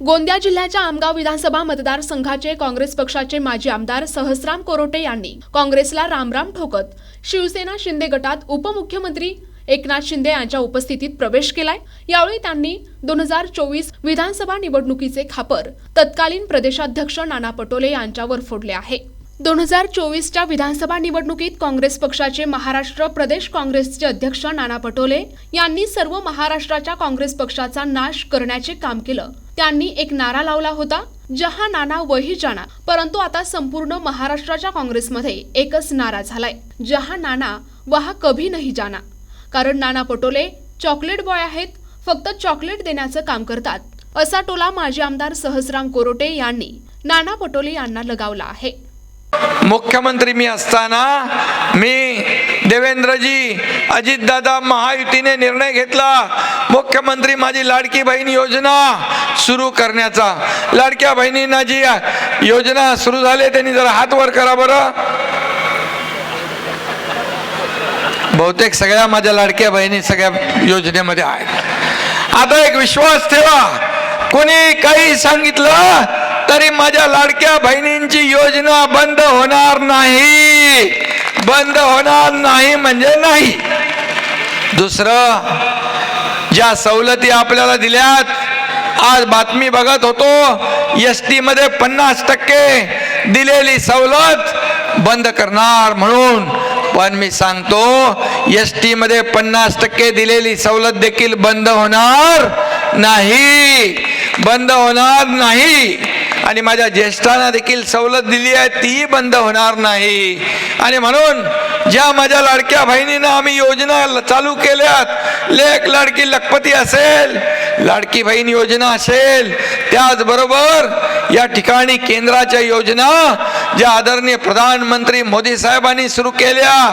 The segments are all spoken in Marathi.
गोंदिया जिल्ह्याच्या आमगाव विधानसभा मतदारसंघाचे काँग्रेस पक्षाचे माजी आमदार सहस्राम कोरोटे यांनी काँग्रेसला रामराम ठोकत शिवसेना शिंदे गटात उपमुख्यमंत्री एकनाथ शिंदे यांच्या उपस्थितीत प्रवेश केलाय। यावेळी त्यांनी 2024 विधानसभा निवडणुकीचे खापर तत्कालीन प्रदेशाध्यक्ष नाना पटोले यांच्यावर फोडले आहे। 2024च्या विधानसभा निवडणुकीत काँग्रेस पक्षाचे महाराष्ट्र प्रदेश काँग्रेसचे अध्यक्ष नाना पटोले यांनी सर्व महाराष्ट्राच्या काँग्रेस पक्षाचा नाश करण्याचे काम केलं। त्यांनी एक नारा लावला होता, जहां नाना वही जाना। परंतु आता संपूर्ण महाराष्ट्राच्या काँग्रेसमध्ये एकच नारा झालाय, जहां नाना वहां कभी नहीं जाना। कारण नाना पटोले चॉकलेट बॉय आहेत, फक्त चॉकलेट देण्याचं काम करतात, असा टोला माजी आमदार सहस्राम कोरोटे यांनी नाना पटोले यांना लगावला आहे। मुख्यमंत्री मी असताना देवेंद्रजी अजितदादा महायुतीने निर्णय घेतला, मुख्यमंत्री माझी लाडकी बहीण योजना सुरू करण्याचा। लाडक्या बहिणींना जी योजना सुरू झाली त्यांनी जरा हात वर करा बरं। बहुतेक सगळ्या माझ्या लाडक्या बहिणी सगळ्या योजनेमध्ये आहेत। आता एक विश्वास ठेवा, कोणी काही सांगितलं तरी माझ्या लाडक्या बहिणींची योजना बंद होणार नाही, बंद होणार नाही म्हणजे नाही। दुसरं, ज्या सवलती आपल्याला दिल्यात, आज बातमी बघत होतो एसटी मध्ये 50% दिलेली सवलत बंद करणार म्हणून। पण मी सांगतो एसटी मध्ये 50% दिलेली सवलत देखील बंद होणार नाही, बंद होणार नाही। आणि माझ्या ज्येष्ठांना देखील सवलत दिली आहे, ती बंद होणार नाही। आणि म्हणून ज्या माझ्या लाडक्या बहिणींना आम्ही योजना चालू केल्यात, लेक लाडकी लखपती असेल, लाडकी बहीण योजना असेल, त्याचबरोबर या ठिकाणी केंद्राच्या योजना ज्या आदरणीय प्रधानमंत्री मोदी साहेबांनी सुरू केल्या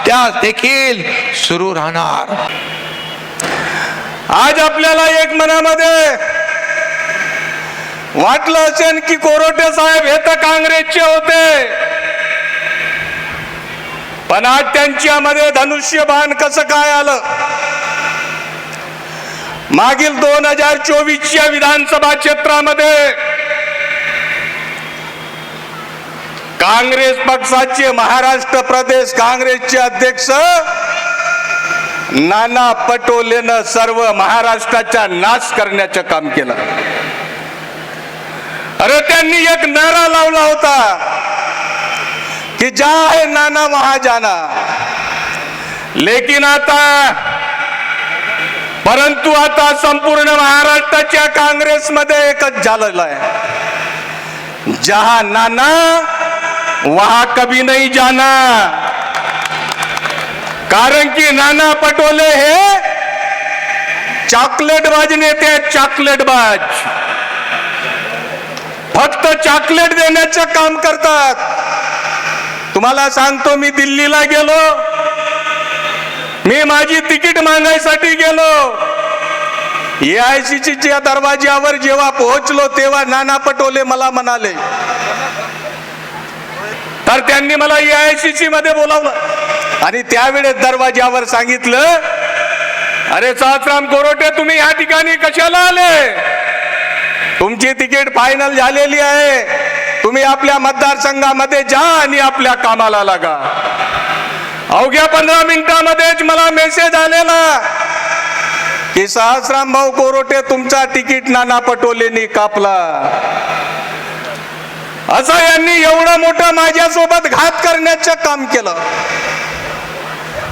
त्या देखील सुरू राहणार। आज आपल्याला एक मनामध्ये वाटलं असेल की कोरोटे साहेब हे तर काँग्रेसचे होते, पण आज त्यांच्यामध्ये धनुष्यबाण कसं काय आलं? मागील 2024च्या विधानसभा क्षेत्रामध्ये काँग्रेस पक्षाचे महाराष्ट्र प्रदेश काँग्रेसचे अध्यक्ष नाना पटोलेनं सर्व महाराष्ट्राचा नाश करण्याचं काम केलं। अरे त्यांनी एक नारा लावला होता कि जहां है नाना वहां जाना। लेकिन परंतु आता संपूर्ण महाराष्ट्राच्या काँग्रेसमध्ये एकच झालेलं आहे, जहां नाना वहां कभी नहीं जाना। कारण की नाना पटोले हे चॉकलेटबाज नेते आहेत, चॉकलेटबाज, फक्त चॉकलेट देण्याचं काम करतात। तुम्हाला सांगतो, मी दिल्लीला गेलो, मी माझी तिकीट मागायसाठी गेलो, AICCच्या दरवाज्यावर जेव्हा पोहोचलो तेव्हा नाना पटोले मला म्हणाले, तर त्यांनी मला AICC मध्ये बोलावलं आणि त्यावेळेस दरवाज्यावर सांगितलं, अरे सहस्राम कोरोटे तुम्ही या ठिकाणी कशाला आले? तुमची तिकीट फायनल झालेली आहे, तुम्ही आपल्या मतदारसंघामध्ये जा आणि आपल्या कामाला लागा। अवघ्या 15 मिनिटांमध्येच मला मेसेज आलेला की सहस्राम भाऊ कोरोटे तुमचा तिकीट नाना पटोलेंनी कापला। असं यांनी एवढं मोठं माझ्यासोबत घात करण्याचं काम केलं।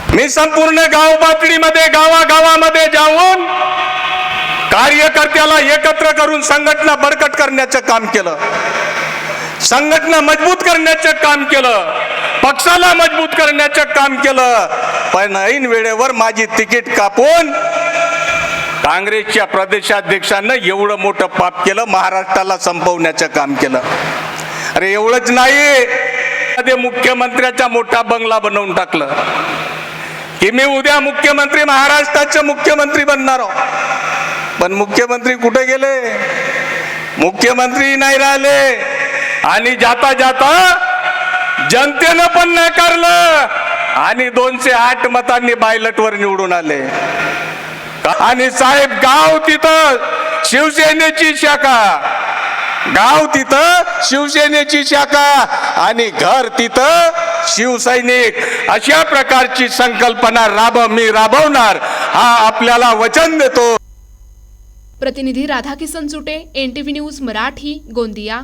मी संपूर्ण गाव पातळीमध्ये गावागावामध्ये जाऊन कार्यकर्त्याला एकत्र करून संघटना बळकट करण्याचं काम केलं, संघटना मजबूत करण्याचं काम केलं, पक्षाला मजबूत करण्याचं काम केलं। पण ऐन वेळेवर माझी तिकीट कापून काँग्रेसच्या प्रदेशाध्यक्षांना एवढं मोठं पाप केलं, महाराष्ट्राला संपवण्याचं काम केलं। अरे एवढंच नाही, मुख्यमंत्र्याचा मोठा बंगला बनवून टाकलं की मी उद्या मुख्यमंत्री महाराष्ट्राचे मुख्यमंत्री बनणार आहोत। पण मुख्यमंत्री कुठे गेले? मुख्यमंत्री नाही राहिले आणि जाता जाता जनतेनं पण नाकारलं आणि 208 मतांनी बायलटवर निवडून आले। आणि साहेब गाव तिथं शिवसेनेची शाखा, गाव तिथं शिवसेनेची शाखा आणि घर तिथं शिवसैनिक, अशा प्रकारची संकल्पना मी राबवणार, हा आपल्याला वचन देतो. प्रतिनिधी राधाकिसन सुटे, NTV न्यूज मराठी, गोंदिया.